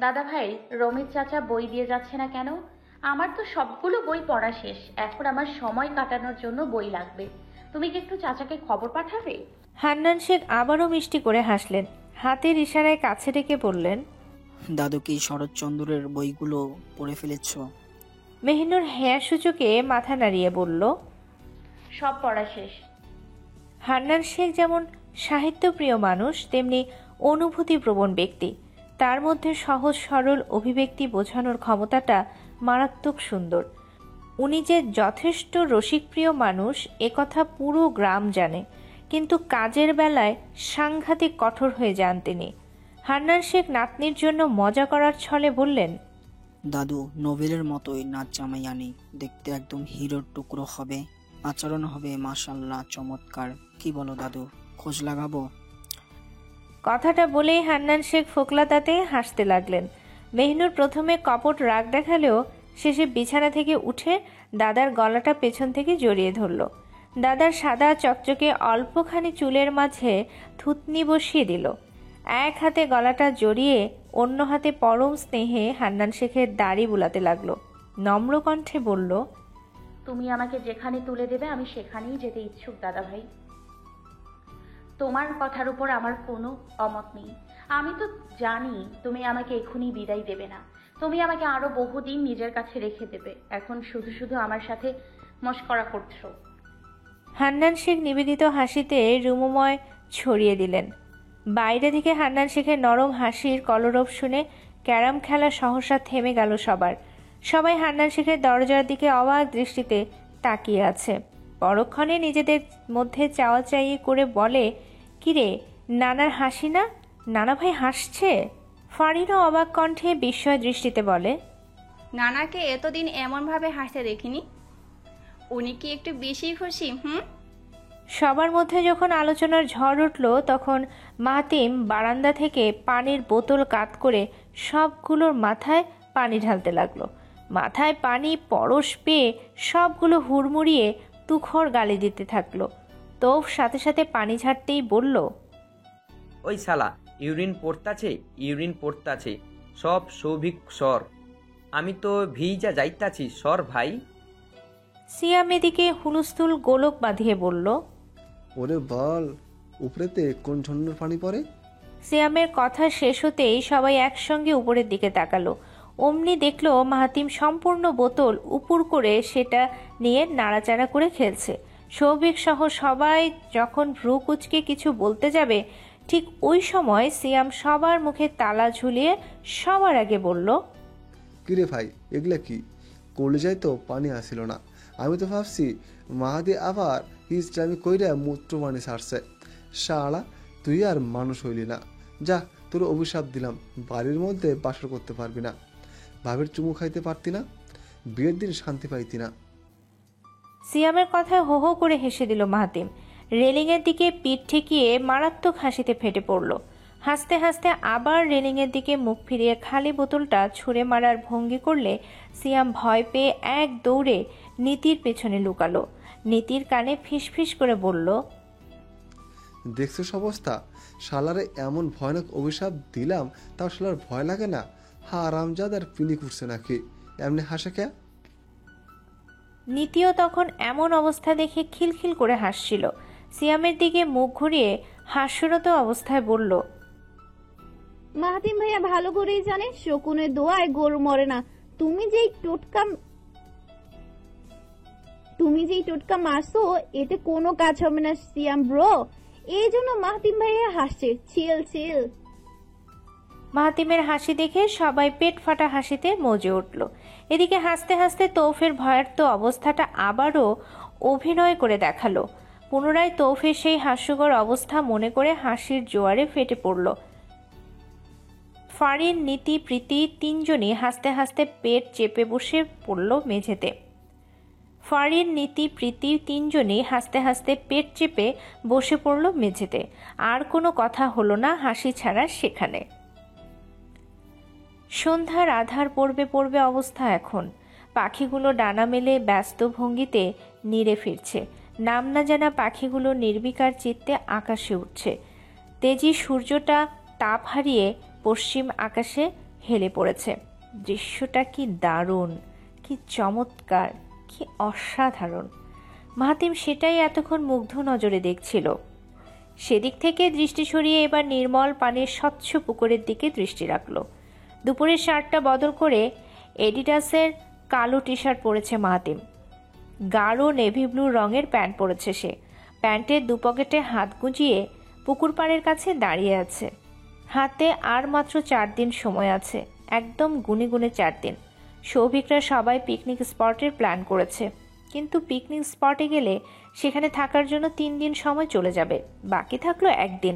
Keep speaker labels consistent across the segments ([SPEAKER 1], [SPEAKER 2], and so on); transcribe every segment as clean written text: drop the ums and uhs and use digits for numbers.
[SPEAKER 1] দাদা ভাই, রমিত চাচা বই দিয়ে যাচ্ছে না কেন? আমার তো সবগুলো বই পড়া শেষ, এখন আমার সময় কাটানোর জন্য বই লাগবে। তুমি কি একটু চাচাকে খবর পাঠাবে?
[SPEAKER 2] হান্নান শেখ আবারও মিষ্টি করে হাসলেন, হাতের ইশারায় কাছে ডেকে বললেন,
[SPEAKER 3] দাদু কি শরৎচন্দ্রের বইগুলো পড়ে ফেলেছ?
[SPEAKER 2] মেহিনুর হ্যাঁ সূচকে মাথা নাড়িয়ে বলল,
[SPEAKER 1] সব পড়া শেষ।
[SPEAKER 2] হান্নান শেখ যেমন সাহিত্যপ্রিয় মানুষ, তেমনি অনুভূতিপ্রবণ ব্যক্তি। তার মধ্যে সহজ সরল অভিব্যক্তি বোঝানোর ক্ষমতাটা মারাত্মক সুন্দর। উনি যে যথেষ্ট রসিকপ্রিয় মানুষ একথা পুরো গ্রাম জানে, কিন্তু কাজের বেলায় সাংঘাতিক কঠোর হয়ে যান তিনি। হান্নান শেখ নাতনির জন্য মজা করার ছলে বললেন,
[SPEAKER 3] দাদু নোবেলের মতোই নাচ জামাই আনি, দেখতে একদম হিরোর টুকরো হবে, আচরণ হবে মাশাআল্লাহ চমৎকার। কি বলো দাদু, খোঁজ লাগাবো?
[SPEAKER 2] কথাটা বলেই হান্নান শেখ ফোকলাতাতে হাসতে লাগলেন। মেহনুর প্রথমে কপট রাগ দেখালেও শেষে বিছানা থেকে উঠে দাদার গলাটা পেছন থেকে জড়িয়ে ধরল। দাদার সাদা চকচকে অল্পখানি চুলের মাঝে থুতনি বসিয়ে দিল। এক হাতে গলাটা জড়িয়ে অন্য হাতে পরম স্নেহে হান্নান শেখের দাড়ি বুলাতে লাগলো। নম্র কণ্ঠে বলল,
[SPEAKER 1] তুমি আমাকে যেখানে তুলে দেবে আমি সেখানেই যেতে ইচ্ছুক দাদা ভাই। তোমার কথার উপর আমার কোনো অমত নেই। আমি তো জানি তুমি আমাকে এখনই বিদায় দেবে না। তুমি আমাকে আরো বহুদিন নিজের কাছে রেখে দেবে। এখন শুধু শুধু আমার সাথে মশকরা করছো।
[SPEAKER 2] হান্নান শেখ নিবেদিত হাসিতে রুমময় ছড়িয়ে দিলেন। বাইরে থেকে হান্নান শেখের নরম হাসির কলরব শুনে ক্যারাম খেলা সহসা থেমে গেল সবার। সবাই হান্নান শেখের দরজার দিকে অবাক দৃষ্টিতে তাকিয়ে আছে। পরক্ষণে নিজেদের মধ্যে চাওয়াচাই করে বলে, কিরে, নানার হাসি না? নানা ভাই হাসছে? ফারিনও অবাক কণ্ঠে বিস্ময় দৃষ্টিতে বলে,
[SPEAKER 4] নানাকে এতদিন এমনভাবে হাসতে দেখিনি। উনি কি একটু বেশি খুশি?
[SPEAKER 2] সবার মধ্যে যখন আলোচনার ঝড় উঠল, তখন মাহাতিম বারান্দা থেকে পানির বোতল কাত করে সবগুলোর মাথায় পানি ঢালতে লাগলো। মাথায় পানি পরশ পেয়ে সবগুলো হুড়মুড়িয়ে তুখর গালি দিতে থাকলো। তৌফ সাথে সাথে পানি ঝাড়তেই বলল,
[SPEAKER 5] ওই শালা, ইউরিন পড়তাছে, সব সৌভিক সর। আমি তো ভিজা যাইতাছি, সর ভাই।
[SPEAKER 2] সিয়াম এদিকে হুলস্থুল গোলক বাঁধিয়ে বলল,
[SPEAKER 6] ওরে বল, উপরেতে কোন ঝর্ণার পানি পড়ে?
[SPEAKER 2] সিয়ামের কথা শেষ হতেই সবাই একসঙ্গে উপরের দিকে তাকালো। অমনি দেখলো মাহাতিম সম্পূর্ণ বোতল উপুর করে সেটা নিয়ে নাড়াচাড়া করে খেলছে। সৌভিক সহ সবাই যখন ভ্রু কুচকে কিছু বলতে যাবে, ঠিক ওই সময় সিয়াম সবার মুখে তালা ঝুলিয়ে সবার আগে বলল,
[SPEAKER 6] কিরে ভাই, এগুলা কি করলে যাই? তো পানি আসিল না। আমি তো ভাবছি মাহাদি আবার হিজটামি কইরা মূত্র পানি ছাড়ছে। শালা, তুই আর মানুষ হইলি না। যা, তোর অভিশাপ দিলাম, বাড়ির মধ্যে বাসর করতে পারবি না, ভাবের চুমু খাইতে পারতি না, বিয়ের দিন শান্তি পাইতি না।
[SPEAKER 2] সিয়ামের কথায় হো হো করে হেসে দিল মাহাতিম। রেলিংয়ের দিকে পিঠ ঠেকিয়ে মারাত্মক হাসিতে ফেটে পড়ল। হাসতে হাসতে আবার রেলিংয়ের দিকে মুখ ফিরিয়ে খালি বোতলটা ছুঁড়ে মারার ভঙ্গি করলে সিয়াম ভয় পেয়ে এক দৌড়ে নীতির পেছনে লুকালো। নীতির কানে ফিসফিস করে বলল,
[SPEAKER 6] দেখছিস অবস্থা? শালারে এমন ভয়ানক অভিশাপ দিলাম, তাও শালার ভয় লাগে না? হারামজাদার পিনি করছে নাকি? এমনি হাসে কে?
[SPEAKER 2] নীতিও তখন এমন অবস্থা দেখে খিলখিল করে হাসছিল। সিয়ামের দিকে মুখ ঘুরিয়ে হাস্যরত অবস্থায় বলল,
[SPEAKER 7] মাহাতিম ভাইয়া ভালো করেই জানে শকুনের দোয়ায় গরু মরে না। তুমি যেই টোটকা মারছো এতে কোনো কাজ হবে না সিয়াম ব্রো। এই জন্য মাহাতিম ভাইয়া হাসছে। চিল চিল।
[SPEAKER 2] মাহাতিমের হাসি দেখে সবাই পেট ফাটা হাসিতে মজে উঠল। এদিকে হাসতে হাসতে তৌফের ভয়ার্ত অবস্থাটা আবারও অভিনয় করে দেখালো। পুনরায় তৌফের সেই হাস্যকর অবস্থা মনে করে হাসির জোয়ারে ফেটে পড়ল। ফারিন, নীতি, প্রীতি তিনজনই হাসতে হাসতে পেট চেপে বসে পড়ল মেঝেতে। ফারিন, নীতি, প্রীতি তিনজনই হাসতে হাসতে পেট চেপে বসে পড়ল মেঝেতে। আর কোনো কথা হলো না হাসি ছাড়া সেখানে। সন্ধ্যার আধার পড়বে অবস্থা এখন। পাখিগুলো ডানা মেলে ব্যস্ত ভঙ্গিতে নীড়ে ফিরছে। নাম না জানা পাখিগুলো নির্বিকার চিত্তে আকাশে উঠছে। তেজি সূর্যটা তাপ হারিয়ে পশ্চিম আকাশে হেলে পড়েছে। দৃশ্যটা কি দারুণ, কি চমৎকার, কি অসাধারণ। মাহাতিম সেটাই এতক্ষণ মুগ্ধ নজরে দেখছিল। সেদিক থেকে দৃষ্টি সরিয়ে এবার নির্মল পানির স্বচ্ছ পুকুরের দিকে দৃষ্টি রাখল। দুপুরের শার্টটা বদল করে এডিডাসের কালো টি শার্ট পরেছে মাহাতিম। গাঢ় নেভি ব্লু রঙের প্যান্ট পরেছে সে। প্যান্টের দুপকেটে হাত গুঁজিয়ে পুকুর পাড়ের কাছে দাঁড়িয়ে আছে। হাতে আর মাত্র 4 দিন সময় আছে, একদম গুনে গুনে 4 দিন। সৌভিকরা সবাই পিকনিক স্পটের প্ল্যান করেছে, কিন্তু পিকনিক স্পটে গেলে সেখানে থাকার জন্য 3 দিন সময় চলে যাবে, বাকি থাকলো 1 দিন।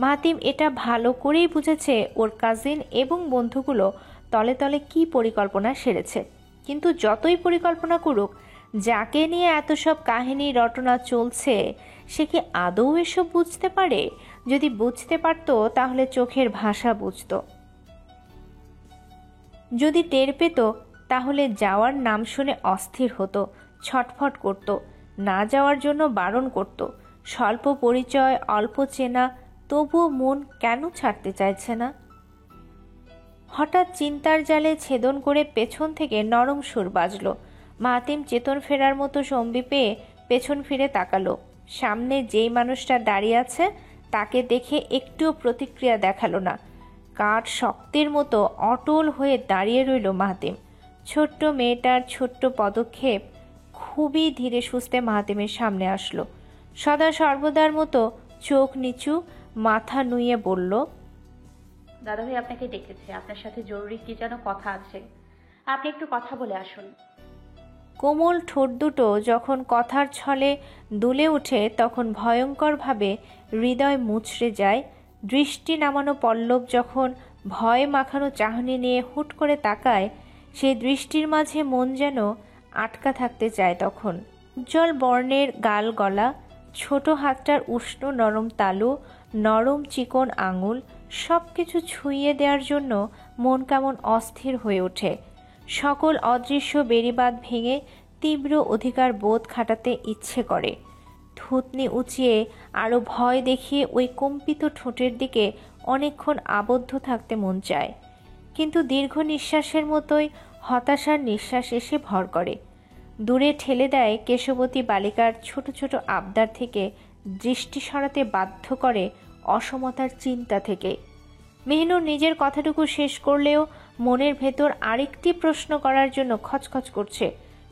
[SPEAKER 2] মাহাতিম এটা ভালো করেই বুঝেছে ওর কাজিন এবং বন্ধুগুলো তলে তলে কি পরিকল্পনা সেরেছে। কিন্তু যতই পরিকল্পনা করুক, যাকে নিয়ে এত সব কাহিনী রটনা চলছে সে কি আদৌ এসব বুঝতে পারে? যদি বুঝতে পারত তাহলে চোখের ভাষা বুঝত। যদি টের পেত তাহলে যাওয়ার নাম শুনে অস্থির হতো, ছটফট করত, না যাওয়ার জন্য বারণ করত। স্বল্প পরিচয়, অল্প চেনা, তবুও মন কেন ছাড়তে চাইছে না? হঠাৎ চিন্তার জালে ছেদন করে পেছন থেকে নরম সুর বাজল। মাহাতিম চেতন ফেরার মতো সম্বি পেয়ে পেছন ফিরে তাকালো। সামনে যেই মানুষটা দাঁড়িয়ে আছে তাকে দেখে একটুও প্রতিক্রিয়া দেখালো না। কাঠ শক্তের মতো অটল হয়ে দাঁড়িয়ে রইল মাহাতিম। ছোট্ট মেয়েটার ছোট্ট পদক্ষেপ খুবই ধীরে সুস্থে মাহাতিমের সামনে আসলো। সদা সর্বদার মতো চোখ নিচু, মাথা নুইয়ে বলল,
[SPEAKER 1] দাদাভাই আপনাকে ডেকেছে, আপনার সাথে জরুরি কি যেন কথা আছে, আপনি একটু কথা বলে আসুন।
[SPEAKER 2] কোমল ঠোঁট দুটো যখন কথার ছলে দুলে ওঠে তখন ভয়ঙ্করভাবে হৃদয় মুচড়ে যায়। দৃষ্টি নামানো পল্লব যখন ভয় মাখানো চাহনি নিয়ে হুট করে তাকায়, সেই দৃষ্টির মাঝে মন যেন আটকা থাকতে চায়। তখন উজ্জ্বল বর্ণের গাল গলা, ছোট হাতটার উষ্ণ নরম তালু, নরম চিকন আঙুল, সব কিছু ছুঁয়ে দেওয়ার জন্য মন কেমন অস্থির হয়ে ওঠে। সকল অদৃশ্য বেড়িবাঁধ ভেঙে তীব্র অধিকার বোধ খাটাতে ইচ্ছে করে। থুতনি উঁচিয়ে আরও ভয় দেখিয়ে ওই কম্পিত ঠোঁটের দিকে অনেকক্ষণ আবদ্ধ থাকতে মন চায়, কিন্তু দীর্ঘ নিঃশ্বাসের মতোই হতাশার নিঃশ্বাস এসে ভর করে। দূরে ঠেলে দেয় কেশবতী বালিকার ছোট ছোট আবদার থেকে, দৃষ্টি সরাতে বাধ্য করে অসমতার চিন্তা থেকে। মেহনুর নিজের কথাটুকু শেষ করলেও মনের ভেতর আরেকটি প্রশ্ন করার জন্য খচখচ করছে।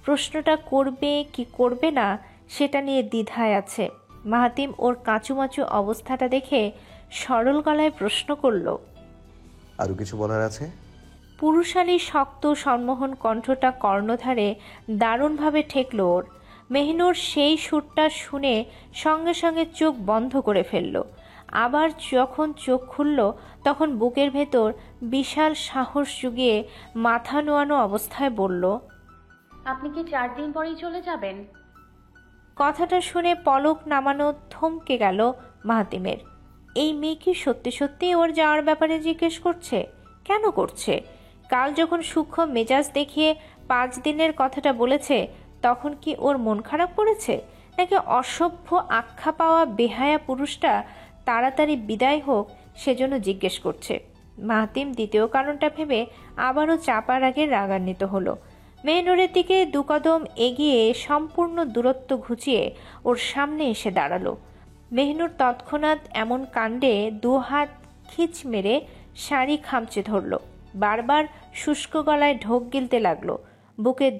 [SPEAKER 2] প্রশ্নটা করবে কি করবে না সেটা নিয়ে দ্বিধায় আছে। মাহাতিম ওর কাঁচুমাচু অবস্থাটা দেখে সরল গলায় প্রশ্ন করল,
[SPEAKER 8] আরও কিছু বলার আছে?
[SPEAKER 2] পুরুষালী শক্ত সম্মোহন কণ্ঠটা কর্ণধারে দারুণভাবে ঠেকল ওর। মেহনুর সেই সুরটা শুনে সঙ্গে সঙ্গে চোখ বন্ধ করে ফেলল। আবার যখন চোখ খুলল তখন বুকের ভেতর বিশাল সাহস জুগিয়ে মাথা নোয়ানো অবস্থায় বলল,
[SPEAKER 1] আপনি কি 4 দিন পরেই চলে যাবেন?
[SPEAKER 2] কথাটা শুনে পলক নামানো থমকে গেল মাহাতিমের। এই মেয়ে কি সত্যি সত্যি ওর যাওয়ার ব্যাপারে জিজ্ঞেস করছে? কেন করছে? কাল যখন সূক্ষ্ম মেজাজ দেখিয়ে 5 দিনের কথাটা বলেছে তখন কি ওর মন খারাপ করেছে, নাকি অসভ্য আখ্যা পাওয়া বেহায়া পুরুষটা তাড়াতাড়ি বিদায় হোক সেজন্য জিজ্ঞেস করছে? মাহাতিম দ্বিতীয় কারণটা ভেবে আবারও চাপার আগে রাগান্বিত হলো। মেহনুরের দিকে 2 কদম এগিয়ে সম্পূর্ণ দূরত্ব ঘুচিয়ে ওর সামনে এসে দাঁড়ালো। মেহনুর তৎক্ষণাৎ এমন কাণ্ডে 2 হাত খিচ মেরে শাড়ি খামচে ধরল। বারবার শুষ্ক গলায় ঢোক গিলতে লাগলো। বুকের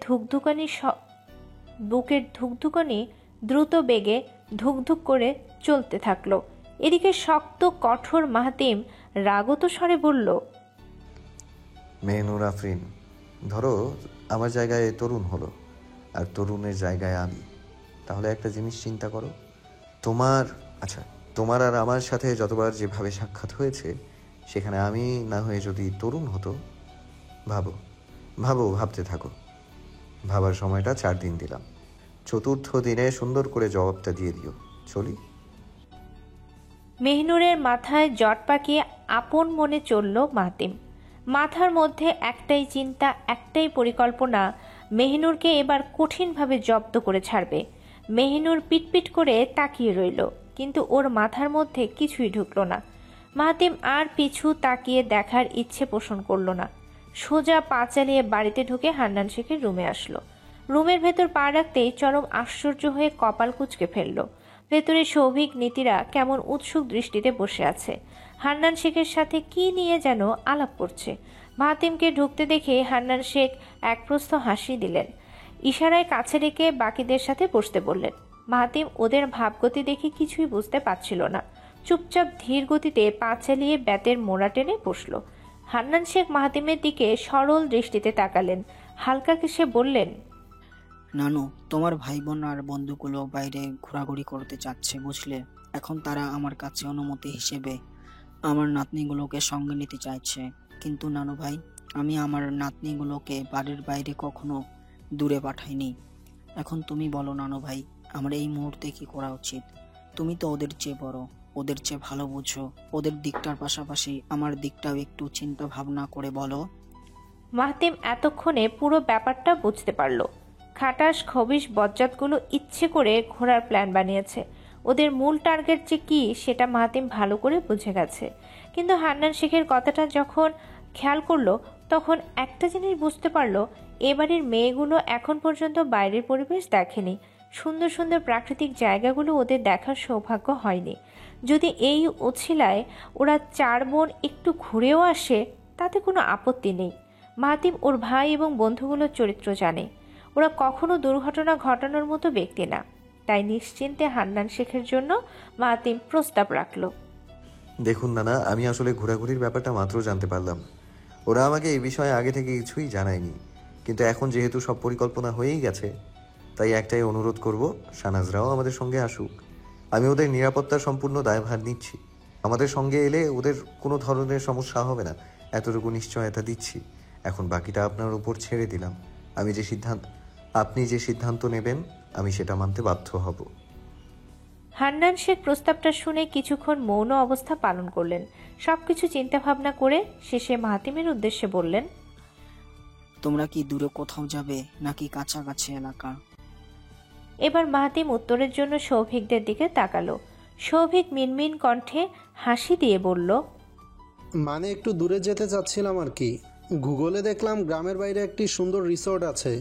[SPEAKER 2] ধুকধুকানি দ্রুত বেগে ধুকধুক করে চলতে থাকলো। এদিকে শক্ত কঠোর মাহাতিম রাগত স্বরে বলল,
[SPEAKER 8] মেহনুর আফরিন, ধরো আমার জায়গায় তরুণ হলো আর তরুণের জায়গায় আমি, তাহলে একটা জিনিস চিন্তা করো। তোমার আর আমার সাথে যতবার যেভাবে সাক্ষাৎ হয়েছে সেখানে আমি না হয়ে যদি তরুণ হতো, ভাবতে থাকো। ভাবার সময়টা 4 দিন দিলাম, 4র্থ দিনে সুন্দর করে জবাবটা দিয়ে দিও। চলি?
[SPEAKER 2] মেহনুরের মাথায় জট পাকিয়ে আপন মনে চলল মাহাতিম। মাথার মধ্যে একটাই চিন্তা, একটাই পরিকল্পনা, মেহনুরকে এবার কঠিনভাবে জব্দ করে ছাড়বে। মেহনুর পিটপিট করে তাকিয়ে রইল, কিন্তু ওর মাথার মধ্যে কিছুই ঢুকলো না। মাহাতিম আর পিছু তাকিয়ে দেখার ইচ্ছে পোষণ করলো না। সোজা পা চালিয়ে বাড়িতে ঢুকে হান্নান শেখের রুমে আসলো। রুমের ভেতর পা রাখতেই চরম আশ্চর্য হয়ে কপাল কুঁচকে ফেলল। ভেতরে সৌভিক নীতিরা কেমন উৎসুক দৃষ্টিতে বসে আছে। হান্নান শেখের সাথে কি নিয়ে যেন আলাপ করছে। মাহাতিমকে ঢুকতে দেখে হান্নান শেখ একপ্রস্থ হাসি দিলেন। ইশারায় কাছে রেখে বাকিদের সাথে বসতে বললেন। মাহাতিম ওদের ভাবগতি দেখে কিছুই বুঝতে পারছিল না। চুপচাপ ধীর গতিতে পা চালিয়ে ব্যাতের মোড়া টেনে বসল। হান্নান শেখ মাহাতিমের দিকে সরল দৃষ্টিতে তাকালেন। হালকা কেসে বললেন,
[SPEAKER 3] নানু, তোমার ভাই বোন আর বন্ধুগুলো বাইরে ঘোরাঘুরি করতে চাচ্ছে বুঝলে। এখন তারা আমার কাছে অনুমতি হিসেবে আমার নাতনিগুলোকে সঙ্গে নিতে চাইছে। কিন্তু নানু ভাই, আমি আমার নাতনিগুলোকে বাড়ির বাইরে কখনো দূরে পাঠাইনি। এখন তুমি বলো নানু ভাই, আমার এই মুহূর্তে কি করা উচিত? তুমি তো ওদের চেয়ে বড়, ওদের চেয়ে ভালো বুঝো। ওদের দিকটার পাশাপাশি আমার দিকটাও একটু চিন্তা ভাবনা করে বলো।
[SPEAKER 2] মাহাতিম এতক্ষণে পুরো ব্যাপারটা বুঝতে পারল। খাটাস খবিশ বজ্জাতগুলো ইচ্ছে করে ঘোরার প্ল্যান বানিয়েছে। ওদের মূল টার্গেট যে কি সেটা মাহাতিম ভালো করে বুঝে গেছে। কিন্তু হান্নান শেখের কথাটা যখন খেয়াল করলো তখন একটা জিনিস বুঝতে পারলো, এবারের মেয়েগুলো এখন পর্যন্ত বাইরের পরিবেশ দেখেনি। সুন্দর সুন্দর প্রাকৃতিক জায়গাগুলো ওদের দেখার সৌভাগ্য হয়নি। যদি এই ওছিলায় ওরা 4 বোন একটু ঘুরেও আসে তাতে কোনো আপত্তি নেই। মাহাতিম ওর ভাই এবং বন্ধুগুলোর চরিত্র জানে। ওরা কখনো দুর্ঘটনা ঘটানোর মতো ব্যক্তি না। তাই নিশ্চিন্তে হান্নান শেখের জন্য মাহাতিম প্রস্তাব রাখল।
[SPEAKER 8] দেখুন নানা, আমি আসলে ঘোরাঘুরির ব্যাপারটা মাত্র জানতে পারলাম। ওরা আমাকে এই বিষয়ে আগে থেকে কিছুই জানায়নি। কিন্তু এখন যেহেতু সব পরিকল্পনা হয়েই গেছে, তাই একটাই অনুরোধ করব, শাহনাজরাও আমাদের সঙ্গে আসুক। আমি ওদের নিরাপত্তার সম্পূর্ণ দায়ভার নিচ্ছি। আমাদের সঙ্গে এলে ওদের কোনো ধরনের সমস্যা হবে না, এতটুকু নিশ্চয়তা দিচ্ছি। এখন বাকিটা আপনার উপর ছেড়ে দিলাম। আপনি যে সিদ্ধান্ত নেবেন আমি সেটা মানতে বাধ্য হব।
[SPEAKER 2] হান্নান শেখ প্রস্তাবটা শুনে কিছুক্ষণ মৌন অবস্থা পালন করলেন। সবকিছু চিন্তা ভাবনা করে শেষে মাহাতিমের উদ্দেশ্যে বললেন,
[SPEAKER 3] তোমরা কি দূরে কোথাও যাবে নাকি কাছাকাছি এলাকা?
[SPEAKER 2] এবার মাহাতিম উত্তরের জন্য সৌভিকদের দিকে তাকালো। সৌভিক মিনমিন কণ্ঠে হাসি দিয়ে বলল,
[SPEAKER 9] মানে একটু দূরে যেতে চাচ্ছিলাম আর কি। গুগলে দেখলাম গ্রামের বাইরে একটি সুন্দর রিসোর্ট আছে।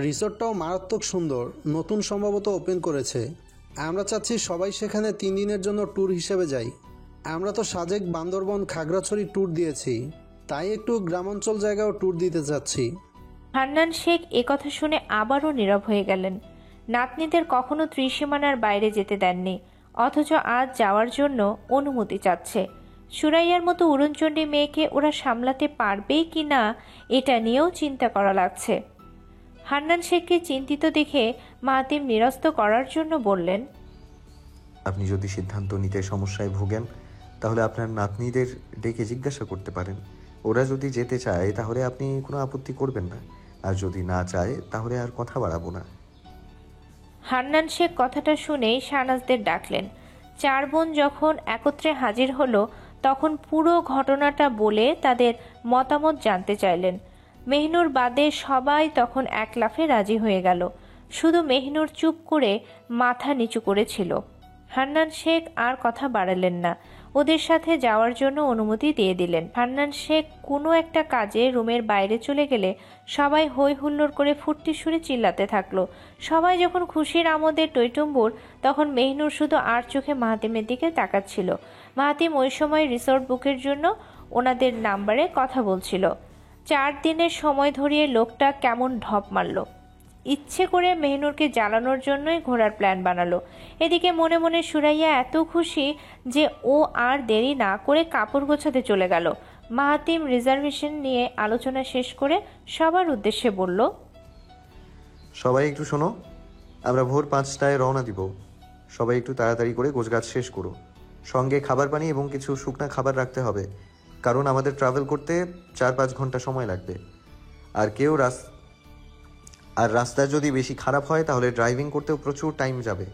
[SPEAKER 9] রিসোর্টটাও মারাত্মক সুন্দর, নতুন সম্ভবত ওপেন করেছে। আমরা চাচ্ছি সবাই সেখানে 3 দিনের জন্য ট্যুর হিসেবে যাই। আমরা তো সাজেক, বান্দরবন, খাগড়াছড়ি ট্যুর দিয়েছি, তাই একটু গ্রামাঞ্চল জায়গাও ট্যুর দিতে চাচ্ছি।
[SPEAKER 2] হান্নান শেখ একথা শুনে আবারও নীরব হয়ে গেলেন। নাতনিদের কখনো ত্রিসীমানার বাইরে যেতে দেননি, অথচ আজ যাওয়ার জন্য অনুমতি চাচ্ছে। সুরাইয়ার মতো উড়নচণ্ডী মেয়েকে ওরা সামলাতে পারবেই কি না এটা নিয়েও চিন্তা করা লাগছে। হান্নান শেখকে চিন্তিত দেখে মাহাতিম নিরস্ত করার জন্য বললেন,
[SPEAKER 8] আপনি যদি সিদ্ধান্ত নিতে সমস্যায় ভোগেন তাহলে আপনার নাতনিদের ডেকে জিজ্ঞাসা করতে পারেন। ওরা যদি যেতে চায় তাহলে আপনি কোনো আপত্তি করবেন না, আর যদি না চায় তাহলে আর কথা বাড়াবো না।
[SPEAKER 2] হান্নান শেখ কথাটা শুনেই শাহনাজদের ডাকলেন। 4 বোন যখন একত্রে হাজির হলো তখন পুরো ঘটনাটা বলে তাদের মতামত জানতে চাইলেন। মেহনুর বাদে সবাই তখন এক লাফে রাজি হয়ে গেল। শুধু মেহনুর চুপ করে মাথা নিচু করেছিল। হান্নান শেখ আর কথা বাড়ালেন না, ওদের সাথে যাওয়ার জন্য অনুমতি দিয়ে দিলেন। হান্নান শেখ কোনো একটা কাজে রুমের বাইরে চলে গেলে সবাই হই হুল্লোড় করে ফুর্তি সুরে চিল্লাতে থাকলো। সবাই যখন খুশির আমোদের টইটুম্বুর, তখন মেহনুর শুধু আর চোখে মাহাতিমের দিকে তাকাচ্ছিল। মাহাতিম ওই সময় রিসোর্ট বুকের জন্য ওনাদের নাম্বারে কথা বলছিল। 4 দিনের সময় ধরিয়ে লোকটা কেমন ঢপ মারল। ইচ্ছে করে মেহনুরকে জ্বালানোর জন্যই ঘোরার প্ল্যান বানালো। এদিকে মনে মনে সুরাইয়া এত খুশি যে ও আর দেরি না করে কাপড় গোছাতে চলে গেল। মাহাতিম রিজার্ভেশন নিয়ে আলোচনা শেষ করে সবার উদ্দেশ্যে বলল,
[SPEAKER 8] সবাই একটু শোনো, আমরা ভোর 5টায় রওনা দিব। সবাই একটু তাড়াতাড়ি করে গোছগাছ শেষ করো। সঙ্গে খাবার পানি এবং কিছু শুকনা খাবার রাখতে হবে, কারণ আমাদের ট্রাভেল করতে 4-5 ঘন্টা সময় লাগবে। আর রাস্তা যদি বেশি খারাপ হয় তাহলে ড্রাইভিং করতেও প্রচুর টাইম যাবে।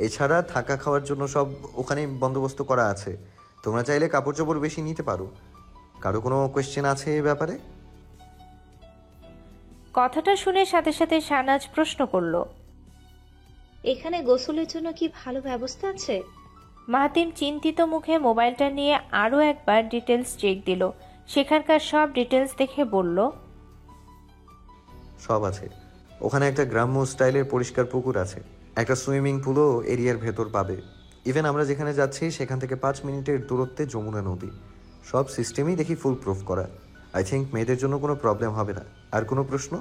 [SPEAKER 8] এছাড়া থাকা খাওয়ার জন্য সব ওখানেই বন্দোবস্ত করা আছে। তোমরা চাইলে কাপড় চোপড় বেশি নিতে পারো। কারো কোনো কোয়েশ্চেন আছে এ ব্যাপারে?
[SPEAKER 2] কথাটা শুনে সাথে সাথে শাহনাজ প্রশ্ন করল,
[SPEAKER 10] এখানে গোসলের জন্য কি ভালো ব্যবস্থা আছে?
[SPEAKER 2] মাহাতিম চিন্তিত মুখে মোবাইলটা নিয়ে আরও একবার ডিটেলস চেক দিল। সেখানকার সব ডিটেলস দেখে বলল,
[SPEAKER 8] সব আছে। ওখানে একটা গ্রাম্য স্টাইলের পরিষ্কার পুকুর আছে, একটা সুইমিং পুলও এরিয়ার ভেতর পাবে। ইভেন আমরা যেখানে যাচ্ছি সেখান থেকে 5 মিনিটের দূরত্বে যমুনা নদী। সব সিস্টেমই দেখি ফুল প্রুফ করা। আই থিঙ্ক মেয়েদের জন্য কোনো প্রবলেম হবে না। আর কোনো প্রশ্ন?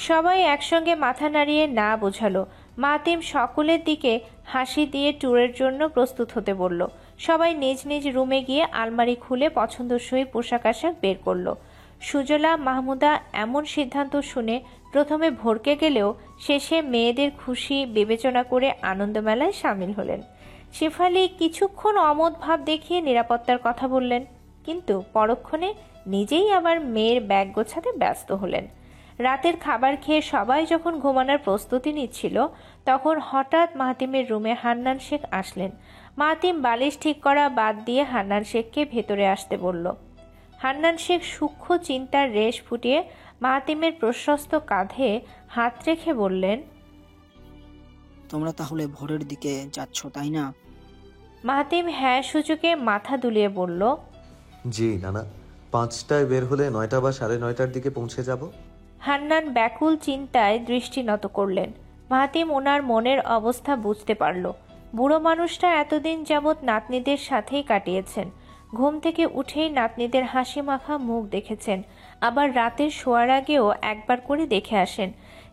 [SPEAKER 2] সবাই একসঙ্গে মাথা নাড়িয়ে না বোঝালো। মাহাতিম সকলের দিকে হাসি দিয়ে ট্যুরের জন্য প্রস্তুত হতে বলল। সবাই নিজ নিজ রুমে গিয়ে আলমারি খুলে পছন্দসই পোশাক আশাক বের করলো। সুজলা মাহমুদা এমন সিদ্ধান্ত শুনে প্রথমে ভড়কে গেলেও শেষে মেয়েদের খুশি বিবেচনা করে আনন্দমেলায় সামিল হলেন। শেফালি কিছুক্ষণ অমত ভাব দেখিয়ে নিরাপত্তার কথা বললেন, কিন্তু পরক্ষণে নিজেই আবার মেয়ের ব্যাগ গোছাতে ব্যস্ত হলেন। রাতের খাবার খেয়ে সবাই যখন ঘুমানোর প্রস্তুতি নিচ্ছিল, তখন হঠাৎ মাহাতিমের রুমে হান্নান শেখ আসলেন। মাহাতিম বালিশ ঠিক করা বাদ দিয়ে হান্নান শেখকে ভেতরে আসতে বলল। হান্নান শেখ সূক্ষ্ম চিন্তার রেশ ফুটিয়ে মাহাতিমের প্রশস্ত কাঁধে হাত রেখে বললেন,
[SPEAKER 3] তোমরা তাহলে ভোরের দিকে যাচ্ছ, তাই না?
[SPEAKER 2] মাহাতিম হ্যাঁ সূচকে মাথা দুলিয়ে বলল,
[SPEAKER 8] জি নানা, 5টায় বের হলে 9টা বা 9:30টার দিকে পৌঁছে যাব।
[SPEAKER 2] হান্নান ব্যাকুল চিন্তায় দৃষ্টি নত করলেন। মাহাতিম ওনার মনের অবস্থা বুঝতে পারল। বুড়ো মানুষটা এতদিন যাবৎ নাতনিদের সাথেই কাটিয়েছেন। ঘুম থেকে উঠেই নাতনিদের হাসি মাখা মুখ দেখেছেন, আবার রাতের শোয়ার আগেও একবার করে দেখে আসেন।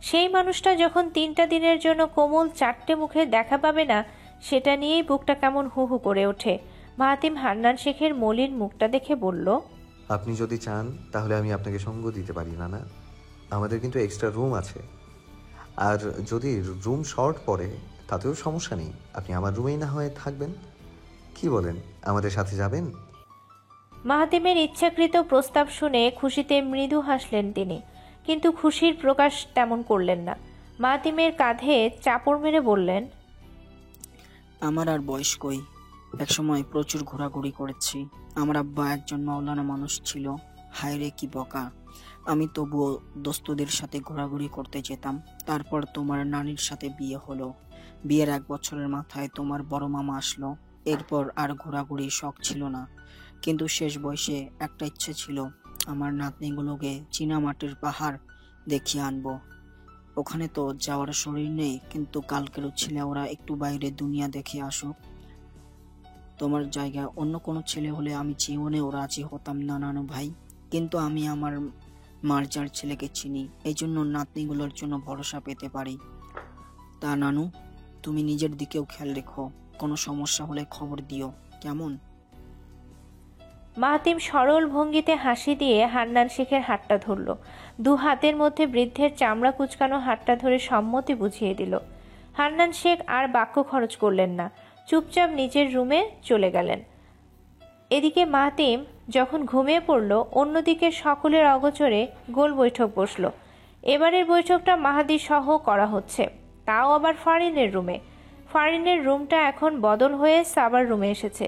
[SPEAKER 2] সেই মানুষটা যখন 3টা দিনের জন্য কোমল 4টে মুখে দেখা পাবে না, সেটা নিয়েই বুকটা কেমন হু হু করে ওঠে। মাহাতিম হান্নান শেখের মলিন মুখটা দেখে বলল,
[SPEAKER 8] আপনি যদি চান তাহলে আমি আপনাকে সঙ্গ দিতে পারি নানা। আমাদের কিন্তু এক্সট্রা রুম আছে, আর যদি রুম শর্ট পড়ে তাতেও সমস্যা নেই। আপনি আমার রুমেই না হয় থাকবেন, কি বলেন? আমাদের সাথে যাবেন?
[SPEAKER 2] মাহাতিমের ইচ্ছাকৃত প্রস্তাব শুনে খুশিতে মৃদু হাসলেন তিনি, কিন্তু খুশির প্রকাশ তেমন করলেন না। মাহাতিমের কাঁধে চাপড় মেরে বললেন,
[SPEAKER 3] আমার আর বয়স কই, একসময় প্রচুর ঘোরাঘুরি করেছি। আমার আব্বা একজন মাওলানা মানুষ ছিল। হায় রে কি বকা! আমি তবুও দোস্তদের সাথে ঘোরাঘুরি করতে যেতাম। তারপর তোমার নানির সাথে বিয়ে হলো। বিয়ের 1 বছরের মাথায় তোমার বড় মামা আসলো। এরপর আর ঘোরাঘুরি শখ ছিল না, কিন্তু শেষ বয়সে একটা ইচ্ছে ছিল, আমার নাতনিগুলোকে চীনামাটির পাহাড় দেখিয়ে আনবো। ওখানে তো যাওয়ার শরীর নেই, কিন্তু কালকের ছেলে ওরা একটু বাইরে দুনিয়া দেখে আসুক। তোমার জায়গায় অন্য কোনো ছেলে হলে আমি জীবনেও রাজি হতাম না নানু ভাই, কিন্তু আমি আমার মার যার ছেলেকে চিনি, এই জন্য নাতনিগুলোর জন্য ভরসা পেতে পারি। তা নানু, তুমি নিজের দিকেও খেয়াল রেখো, কোনো সমস্যা হলে খবর দিও, কেমন?
[SPEAKER 2] মাহাতিম সরল ভঙ্গিতে হাসি দিয়ে হান্নান শেখের হাতটা ধরল। 2 হাতের মধ্যে বৃদ্ধের চামড়া কুচকানো হাতটা ধরে সম্মতি বুঝিয়ে দিল। হান্নান শেখ আর বাক্য খরচ করলেন না, চুপচাপ নিজের রুমে চলে গেলেন। এদিকে মাহাতিম যখন ঘুমিয়ে পড়ল, অন্যদিকে সকলের অগোচরে গোল বৈঠক বসল। এবারের বৈঠকটা মাহাদি সহ করা হচ্ছে, তাও আবার ফারিনের রুমে। ফারিনের রুমটা এখন বদল হয়ে সাবার রুমে এসেছে।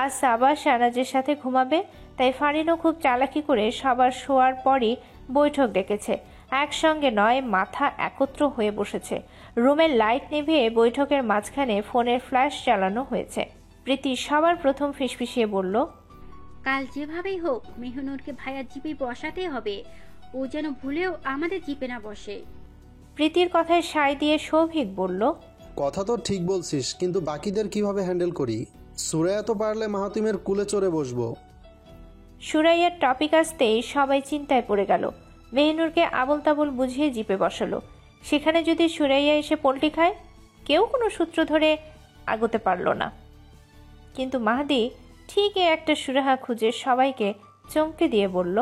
[SPEAKER 2] আজ সাবা শাহনাজের সাথে ঘুমাবে, তাই ফারিনও খুব চালাকি করে সবার শোয়ার পরই বৈঠক ডেকেছে। একসঙ্গে নয়, মাথা একত্র হয়ে বসেছে। রুমের লাইট নিভিয়ে বৈঠকের মাঝখানে ফোনের ফ্ল্যাশ চালানো হয়েছে। প্রীতি সবার প্রথম ফিসফিসিয়ে বলল,
[SPEAKER 10] কাল যেভাবেই হোক মেহনুরকে ভাইয়ার জিপে বসাতে হবে, ও যেন ভুলেও আমাদের জিপে না বসে।
[SPEAKER 2] প্রীতির কথায় সায় দিয়ে সৌভিক বলল,
[SPEAKER 9] কথা তো ঠিক বলছিস, কিন্তু বাকিদের কিভাবে হ্যান্ডেল করি? সুরাইয়া তো পারলে মাহাতিমের কুলে চড়ে বসবো।
[SPEAKER 2] সুরাইয়ার টপিক আসতেই সবাই চিন্তায় পড়ে গেল। মেহনুরকে আবল তাবল বুঝিয়ে জিপে বসালো। সেখানে যদি সুরাইয়া এসে পল্টি খায়, কেউ কোনো সূত্র ধরে আগোতে পারল না। কিন্তু মাহাদি ঠিকই একটা সুরাহা খুঁজে সবাইকে চমকে দিয়ে বলল,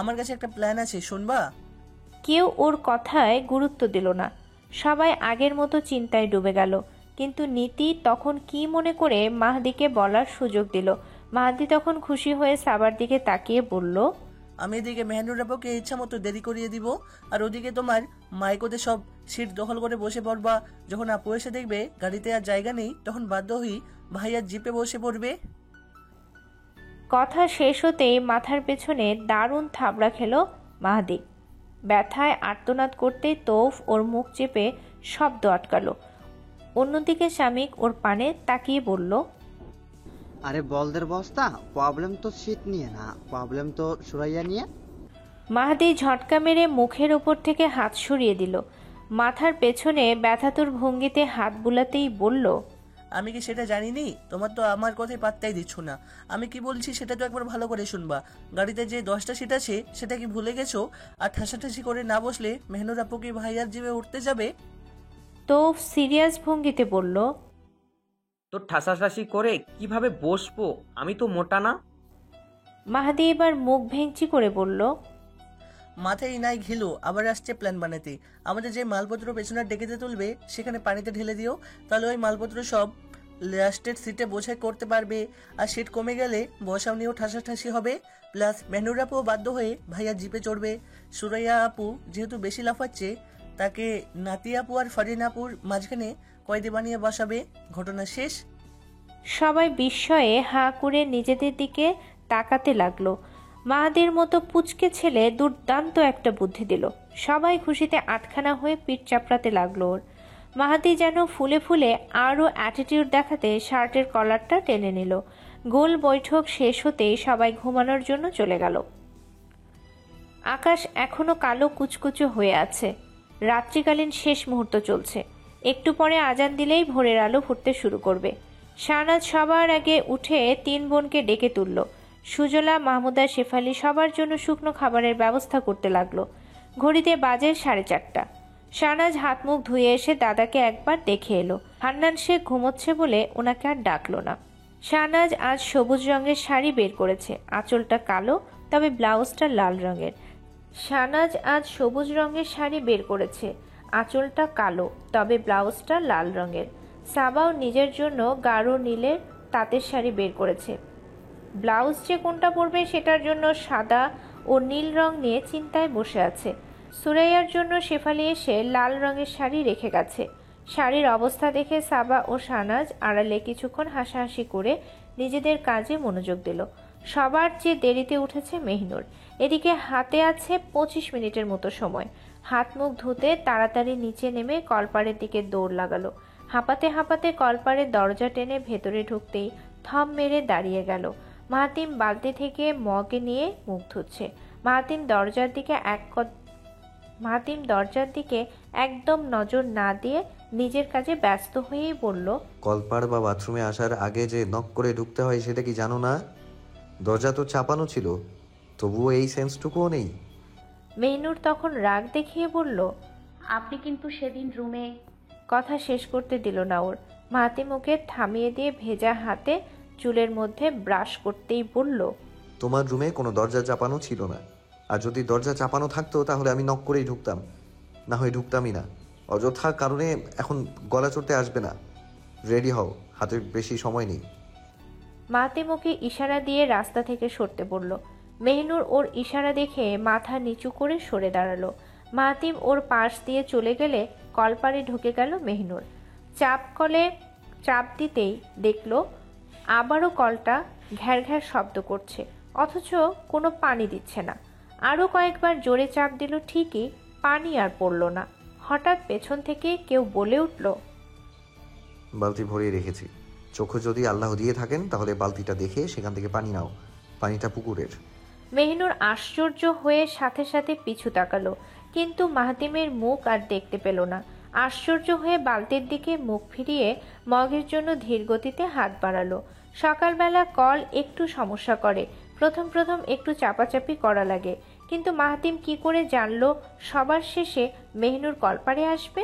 [SPEAKER 11] আমার কাছে একটা প্ল্যান আছে, শুনবা?
[SPEAKER 2] কেউ ওর কথায় গুরুত্ব দিল না। সবাই আগের মতো চিন্তায় ডুবে গেল। কিন্তু নীতি তখন কি মনে করে মাহাদিকে বলার সুযোগ দিল। মাহাদি তখন খুশি হয়ে সাবার দিকে তাকিয়ে বলল,
[SPEAKER 11] আমি এদিকে মেহনুর আপাকে ইচ্ছা মতো দেরি করিয়ে দিব, আর ওদিকে তোমার মাইকোতে সব সিট দখল করে বসে পড়বা। যখন আপু এসে দেখবে গাড়িতে আর জায়গা নেই, তখন বাধ্য হই ভাইয়ার জিপে বসে পড়বে।
[SPEAKER 2] কথা শেষ হতেই মাথার পেছনে দারুণ থাবড়া খেল মাহাদি। ব্যথায় আর্তনাদ করতে তৌফ ওর মুখ চেপে শব্দ আটকালো। অন্যদিকে শামিক ওর পানে তাকিয়ে বলল,
[SPEAKER 12] আরে বলদের বস্তা, প্রবলেম তো শীত নিয়ে না, প্রবলেম তো সুরাইয়া নিয়ে।
[SPEAKER 2] মাহাদি ঝটকা মেরে মুখের ওপর থেকে হাত সরিয়ে দিল। মাথার পেছনে ব্যথাতুর ভঙ্গিতে হাত বুলাতেই বলল,
[SPEAKER 11] আমি কি সেটা জানিনি? তোমার তো আমার কথাই পাত্তাই দিচ্ছ না। আমি কি বলছি সেটা তো একবার ভালো করে শুনবা। গাড়িতে যে 10টা সিট আছে সেটা কি ভুলে গেছো? আর ঠাসাঠাসি করে না বসলে মেহনুর আপু কি ভাইয়ার জিভে উঠতে যাবে?
[SPEAKER 2] তো সিরিয়াস ভঙ্গিতে বলল,
[SPEAKER 5] তো ঠাসাঠাসি করে কিভাবে বসবো? আমি তো মোটা না।
[SPEAKER 2] মাহাদি এবার মুখ ভেঙচি করে বলল,
[SPEAKER 11] মাথায় নাই ঘিলু, আবার আসছে প্ল্যান বানাতে। আমাদের যে মালপত্র পেছনের ডেকেতে তুলবে সেখানে পানিতে ঢেলে দিও, তাহলে ওই মালপত্র সব লাস্টের সিটে বোঝাই করতে পারবে। আর সিট কমে গেলে বসাও নিয়েও ঠাসাঠাসি হবে। প্লাস মেহনুর আপুও বাধ্য হয়ে ভাইয়া জিপে চড়বে। সুরাইয়া আপু যেহেতু বেশি লাফাচ্ছে, তাকে নাতি আপু আর ফারিন আপুর মাঝখানে কয়েদি বানিয়ে বসাবে। ঘটনা শেষ।
[SPEAKER 2] সবাই বিস্ময়ে হাঁ করে নিজেদের দিকে তাকাতে লাগলো। মাহাদির মতো পুচকে ছেলে দুর্দান্ত একটা বুদ্ধি দিল। সবাই খুশিতে আটখানা হয়ে পিঠ চাপড়াতে লাগলো ওর। মাহাদি যেন ফুলে ফুলে আরও অ্যাটিটিউড দেখাতে শার্টের কলারটা টেনে নিল। গোল বৈঠক শেষ হতেই সবাই ঘুমানোর জন্য চলে গেল। আকাশ এখনো কালো কুচকুচো হয়ে আছে। রাত্রিকালীন শেষ মুহূর্ত চলছে। একটু পরে আজান দিলেই ভোরের আলো ফুটতে শুরু করবে। শাহনাজ সবার আগে উঠে 3 বোনকে ডেকে তুলল। সুজলা, মাহমুদা, শেফালি সবার জন্য শুকনো খাবারের ব্যবস্থা করতে লাগলো। ঘড়িতে বাজে 4:30। শাহনাজ হাত মুখ ধুয়ে এসে দাদাকে একবার দেখে এলো। হান্নান শেখ ঘুমোচ্ছে বলে ওনাকে আর ডাকলো না। শাহনাজ আজ সবুজ রঙের শাড়ি বের করেছে, আঁচলটা কালো, তবে ব্লাউজটা লাল রঙের। শাহনাজ আজ সবুজ রঙের শাড়ি বের করেছে, আঁচলটা কালো, তবে ব্লাউজটা লাল রঙের। সাবাও নিজের জন্য গাঢ় নীলের তাঁতের শাড়ি বের করেছে। ব্লাউজ যে কোনটা পরবে সেটার জন্য সাদা ও নীল রং নিয়ে চিন্তায় বসে আছে। সুরাইয়ার জন্য শেফালি এসে লাল রঙের শাড়ি রেখে গেছে। শাড়ির অবস্থা দেখে সাবা ও শাহনাজ আড়ালে কিছুক্ষণ হাসাহাসি করে নিজেদের কাজে মনোযোগ দিল। সবার চেয়ে দেরিতে উঠেছে মেহনুর। এদিকে হাতে আছে 25 মিনিটের মতো সময়। হাত মুখ ধুতে তাড়াতাড়ি নিচে নেমে কলপারের দিকে দৌড় লাগালো। হাঁপাতে হাঁপাতে কলপারের দরজা টেনে ভেতরে ঢুকতেই থম মেরে দাঁড়িয়ে গেল। মাহাতিম বালতি থেকে মগে নিয়ে মুখ ধুচ্ছে। মাহাতিম দরজার দিকে একদম নজর না দিয়ে নিজের কাজে ব্যস্ত হয়েই বলল,
[SPEAKER 8] কলপাড় বা বাথরুমে আসার আগে যে নক করে ঢুকতে হয় সেটা কি জানো না? দরজা তো চাপানো ছিল, তবুও এই সেন্সটুকুও নেই।
[SPEAKER 2] মেহনুর তখন রাগ দেখিয়ে বলল,
[SPEAKER 1] আপনি কিন্তু সেদিন রুমে।
[SPEAKER 2] কথা শেষ করতে দিল না ওর। মাহাতিম ওকে থামিয়ে দিয়ে ভেজা হাতে চুলের মধ্যে ব্রাশ করতেই বলল,
[SPEAKER 8] তোমার রুমে কোনো দরজা চাপানো ছিল না। আর যদি দরজা চাপানো থাকতো তাহলে আমি নক করেই ঢুকতাম, না হয় ঢুকতামই না। অযথা কারণে এখন গলা চড়তে আসবে না। রেডি হও, হাতে বেশি সময় নেই।
[SPEAKER 2] মাহাতিম ওকে ইশারা দিয়ে রাস্তা থেকে সরতে বলল। মেহনুর ওর ইশারা দেখে মাথা নিচু করে সরে দাঁড়ালো। মাহাতিম ওর পাশ দিয়ে চলে গেলে কলপারে ঢুকে গেল মেহনুর। কলে চাপ দিতেই দেখলো আবারও কলটা ঘ্যার ঘ্যার শব্দ করছে, অথচ কোনো পানি দিচ্ছে না। আরও কয়েকবার জোরে চাপ দিল, ঠিকই পানি আর পড়ল না। হঠাৎ পেছন থেকে কেউ বলে উঠল,
[SPEAKER 8] বালতি ভরিয়ে রেখেছি, চোখে যদি আল্লাহ দিয়ে থাকেন তাহলে বালতিটা দেখে সেখান থেকে পানি নাও, পানিটা পুকুরের।
[SPEAKER 2] মেহনুর আশ্চর্য হয়ে সাথে সাথে পিছু তাকালো, কিন্তু মাহাতিমের মুখ আর দেখতে পেল না। আশ্চর্য হয়ে বালতির দিকে মুখ ফিরিয়ে মগের জন্য ধীর গতিতে হাত বাড়ালো। সকালবেলা কল একটু সমস্যা করে, প্রথম প্রথম একটু চাপাচাপি করা লাগে, কিন্তু মাহাতিম কি করে জানলো সবার শেষে মেহনুর কলপারে আসবে?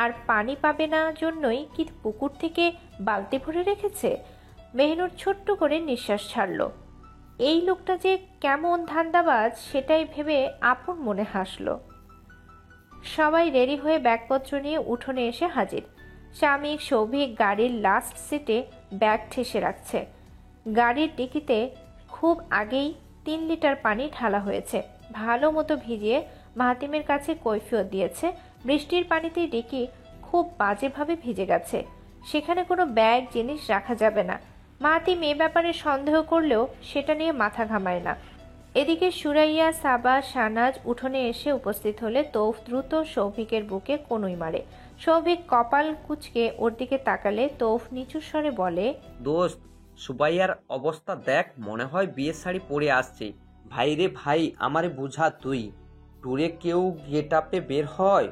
[SPEAKER 2] আর পানি পাবে না জন্যই কি পুকুর থেকে বালতি ভরে রেখেছে? মেহনুর ছোট্ট করে নিঃশ্বাস ছাড়ল। এই লোকটা যে কেমন ধান্দাবাজ সেটাই ভেবে আপন মনে হাসল। সবাই রেডি হয়ে ব্যাগপত্র নিয়ে উঠোনে এসে হাজির। শামিক, সৌভিক গাড়ির লাস্ট সিটে ব্যাগ ঠেসে রাখছে। গাড়ির ডিকিতে খুব আগেই 3 লিটার পানি ঢালা হয়েছে। ভালো মতো ভিজিয়ে মাহাতিমের কাছে কৈফিয়ত দিয়েছে, বৃষ্টির পানিতে ডিকি খুব বাজেভাবে ভিজে গেছে, সেখানে কোনো ব্যাগ জিনিস রাখা যাবে না। মাহাতিম এ ব্যাপারে সন্দেহ করলেও সেটা নিয়ে মাথা ঘামায় না। এদিকে সুরাইয়া, সাবা, শাহনাজ উঠোনে এসে উপস্থিত হলে তৌফ দ্রুত সৌভিকের বুকে কনুই মারে। সৌভিক কপাল কুঁচকে ওর দিকে তাকালে তৌফ নিচু স্বরে বলে,
[SPEAKER 5] দোস্ত, সুবাইয়ার অবস্থা দেখ, মনে হয় বিয়ের শাড়ি পরে আসছে। ভাই রে ভাই, আমারে বুঝা তুই, ট্যুরে কেউ গেট আপে বের হয়?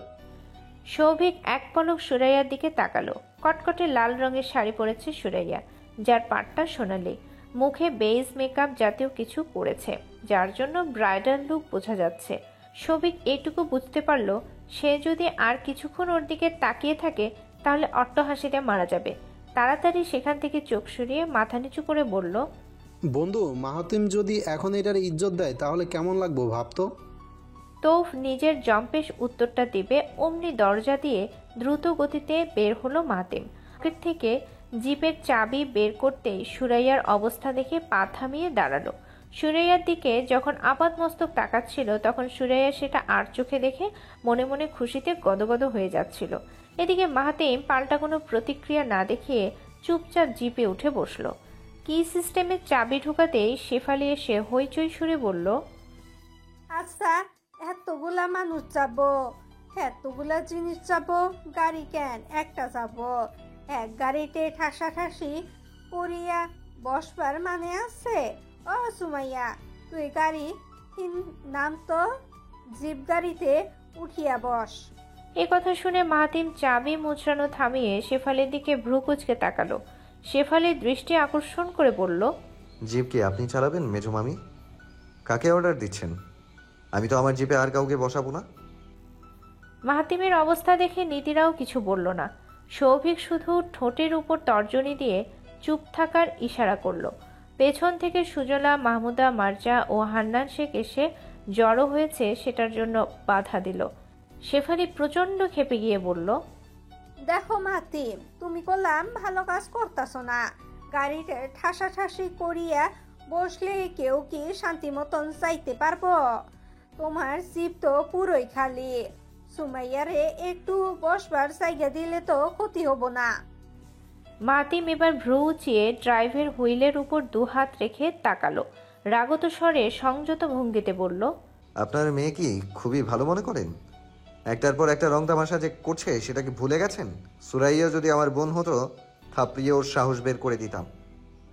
[SPEAKER 2] সৌভিক এক পলক সুরাইয়ার দিকে তাকালো। কটকটে লাল রঙের শাড়ি পরেছে সুরাইয়া, যার পাটটা সোনালি। মুখে বেজ মেকআপ জাতীয় কিছু করেছে, যার জন্য ব্রাইডাল লুক বোঝা যাচ্ছে। সৌভিক এইটুকু বুঝতে পারল, সে যদি আর কিছুক্ষণ ওর দিকে তাকিয়ে থাকে তাহলে অট্টহাসিতে মারা যাবে। তাড়াতাড়ি সেখান থেকে চোখ সরিয়ে মাথা নিচু করে বলল,
[SPEAKER 9] বন্ধু, মাহাতিম যদি এখন এটার ইজ্জত দেয় তাহলে কেমন লাগবো ভাবতো।
[SPEAKER 2] তৌফ নিজের জম্পেশ উত্তরটা দিবে অমনি দরজা দিয়ে দ্রুত গতিতে বের হলো মাহাতিম। পকেট থেকে জিপের চাবি বের করতেই সুরাইয়ার অবস্থা দেখে পা থামিয়ে দাঁড়ালো। সুরাইয়ার দিকে যখন আপাতমস্তক তাকাচ্ছিল তখন সুরাইয়া সেটা আর চোখে দেখে মনে মনে খুশিতে গদগদ হয়ে যাচ্ছিল। এদিকে মাহাতিম পাল্টা কোনো প্রতিক্রিয়া না দেখিয়ে চুপচাপ জিপে উঠে বসলো। কি সিস্টেমের চাবি ঢোকাতেই শেফালি এসে হইচই সুরে বলল,
[SPEAKER 13] আচ্ছা, এতগুলা মানুষ যাব, এতগুলা জিনিস যাব, গাড়ি কেন একটা যাব? এক গাড়িতে ঠাসাঠাসি করিয়া বসবার মানে আছে? ও সুমাইয়া, তুই গাড়ি নাম তো, জিপ গাড়িতে উঠিয়া বস।
[SPEAKER 2] এ কথা শুনে মাহাতিম চাবি মুচড়ানো থামিয়ে শেফালির দিকে ভ্রু কুঁচকে তাকালো। শেফালির দৃষ্টি আকর্ষণ করে বলল,
[SPEAKER 8] জিপ কি আপনি চালাবেন মেজো মামি? কাকে অর্ডার দিচ্ছেন? আমি তো আমার জিপে আর কাউকে বসাবো না।
[SPEAKER 2] মাহাতিমের অবস্থা দেখে নীতিরাও কিছু বলল না। সৌভিক শুধু ঠোঁটের উপর তর্জনী দিয়ে চুপ থাকার ইশারা করল। পেছন থেকে সুজলা, মাহমুদা, মার্জা ও হান্নান শেখ এসে জড়ো হয়েছে সেটার জন্য বাধা দিল। শেফালি প্রচণ্ড ক্ষেপে গিয়ে বলল,
[SPEAKER 13] দেখো মাতিম, তুমি করলাম ভালো কাজ করতেছ না। গাড়িতে ঠাসাঠাসি করিয়া বসলে কেউ কি শান্তি মতন চাইতে পারবো? তোমার জিপ তো পুরোই খালি। সুমাইয়ারে একটু বসবার জায়গা দিলে তো ক্ষতি হবো না।
[SPEAKER 2] মাতিম এবার ভ্রু উঁচিয়ে ড্রাইভের হুইলের উপর দুহাত রেখে তাকালো। রাগত স্বরে সংযত ভঙ্গিতে বলল,
[SPEAKER 8] আপনার মেয়ে কি খুবই ভালো মনে করেন? একটার পর একটা রং তামাশা যে করছে সেটা কি ভুলে গেছেন? সুরাইয়া যদি আমার বোন হতো, থাপড়িয়ে ওর সাহস বের করে দিতাম।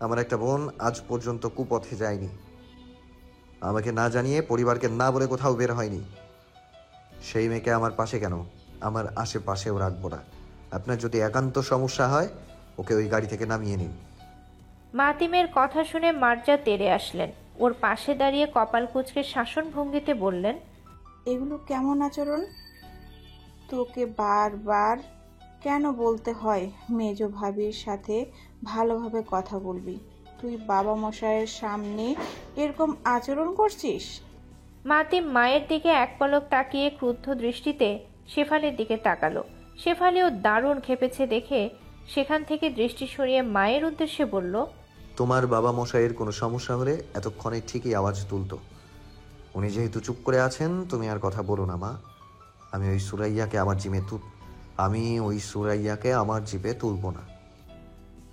[SPEAKER 8] আমার একটা বোন আজ পর্যন্ত কুপথে যায়নি, আমাকে না জানিয়ে, পরিবারকে না বলে কোথাও বের হয়নি। সেই মেয়েকে আমার পাশে কেন, আমার আশেপাশেও রাখবো না। আপনার যদি একান্ত সমস্যা হয়, ওকে ওই গাড়ি থেকে নামিয়ে নিন।
[SPEAKER 2] মাতিমের কথা শুনে মার্জা তেড়ে আসলেন। ওর পাশে দাঁড়িয়ে কপাল কুঁচকে শাসন ভঙ্গিতে বললেন,
[SPEAKER 14] এগুলো কেমন আচরণ? তোকে বারবার কেন বলতে হয় মেজো ভাবির সাথে ভালোভাবে কথা বলবি? তুই বাবা মশাইয়ের সামনে এরকম আচরণ করছিস?
[SPEAKER 2] মাতিম মায়ের দিকে এক পলক তাকিয়ে ক্রুদ্ধ দৃষ্টিতে শেফালির দিকে তাকালো। শেফালিও দারুণ খেপেছে দেখে সেখান থেকে দৃষ্টি সরিয়ে মায়ের উদ্দেশ্যে বলল,
[SPEAKER 8] তোমার বাবা মশাইয়ের কোনো সমস্যা হলে এতক্ষণে ঠিকই আওয়াজ তুলতো। উনি যেহেতু চুপ করে আছেন, তুমি আর কথা বলো না মা। আমি ওই সুরাইয়াকে আমার জিপে তুলবো না।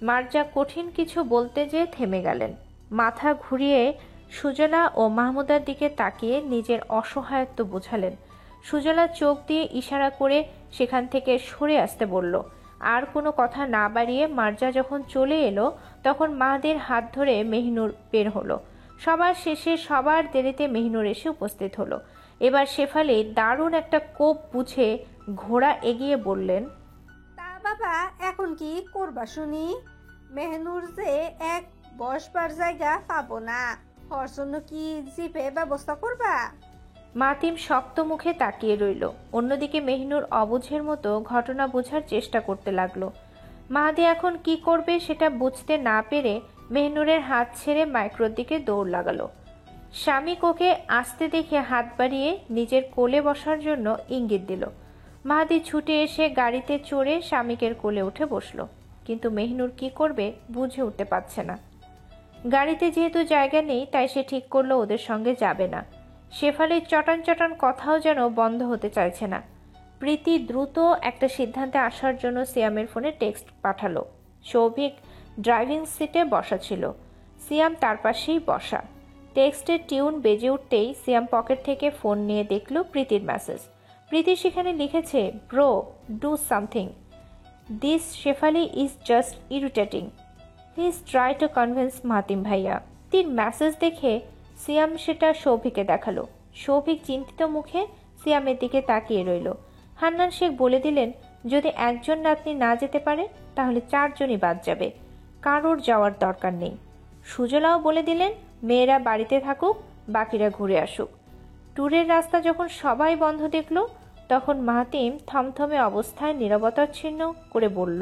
[SPEAKER 2] মার্জা কঠিন কিছু বলতে যেয়ে থেমে গেলেন। মাথা ঘুরিয়ে সুজলা ও মাহমুদার দিকে তাকিয়ে নিজের অসহায়ত্ব বোঝালেন। সুজলা চোখ দিয়ে ইশারা করে সেখান থেকে সরে আসতে বলল। আর কোনো কথা না বাড়িয়ে মার্জা যখন চলে এলো তখন মাদের হাত ধরে মেহিনুর বের হলো। সবার শেষে সবার দেরিতে মেহিনুর এসে উপস্থিত হলো। এবার শেফালি দারুণ একটা কোপ বুঝে ঘোড়া এগিয়ে বললেন,
[SPEAKER 13] তা বাবা, এখন কি করবা শুনি? মেহনুর যে এক বসবার জায়গা পাবো না, ওর জন্য কি জিপে ব্যবস্থা করবা?
[SPEAKER 2] মাতিম শক্ত মুখে তাকিয়ে রইল। অন্যদিকে মেহিনুর অবুঝের মতো ঘটনা বোঝার চেষ্টা করতে লাগলো। মাহাদি এখন কি করবে সেটা বুঝতে না পেরে মেহিনুরের হাত ছেড়ে মাইক্রোর দিকে দৌড় লাগালো। স্বামী কোকে আসতে দেখে হাত বাড়িয়ে নিজের কোলে বসার জন্য ইঙ্গিত দিল। মাহাদি ছুটে এসে গাড়িতে চড়ে স্বামীকের কোলে উঠে বসলো, কিন্তু মেহিনুর কি করবে বুঝে উঠতে পারছে না। গাড়িতে যেহেতু জায়গা নেই তাই সে ঠিক করলো ওদের সঙ্গে যাবে না। শেফালির চটান চটান কথাও যেন বন্ধ হতে চাইছে না। প্রীতি দ্রুত একটা সিদ্ধান্তে আসার জন্য সিয়ামের ফোনে টেক্সট পাঠালো। সৌভিক ড্রাইভিং সিটে বসা ছিল, সিয়াম তার পাশেই বসা। টেক্সটের টিউন বেজে উঠতেই সিয়াম পকেট থেকে ফোন নিয়ে দেখল প্রীতির মেসেজ। প্রীতি সেখানে লিখেছে, bro do something, this Shefali is just irritating, please try to convince মাতিম ভাইয়া। তিন মেসেজ দেখে সিয়াম সেটা সৌভিককে দেখালো। সৌভিক চিন্তিত মুখে সিয়ামের দিকে তাকিয়ে রইল। হান্নান শেখ বলে দিলেন, যদি একজন নাতনি না যেতে পারে তাহলে 4 জনই বাদ যাবে, কারোর যাওয়ার দরকার নেই। সুজলাও বলে দিলেন, মেয়েরা বাড়িতে থাকুক, বাকিরা ঘুরে আসুক। ট্যুরের রাস্তা যখন সবাই বন্ধ দেখল তখন মাহাতিম থমথমে অবস্থায় নীরবতাচ্ছিন্ন করে বলল,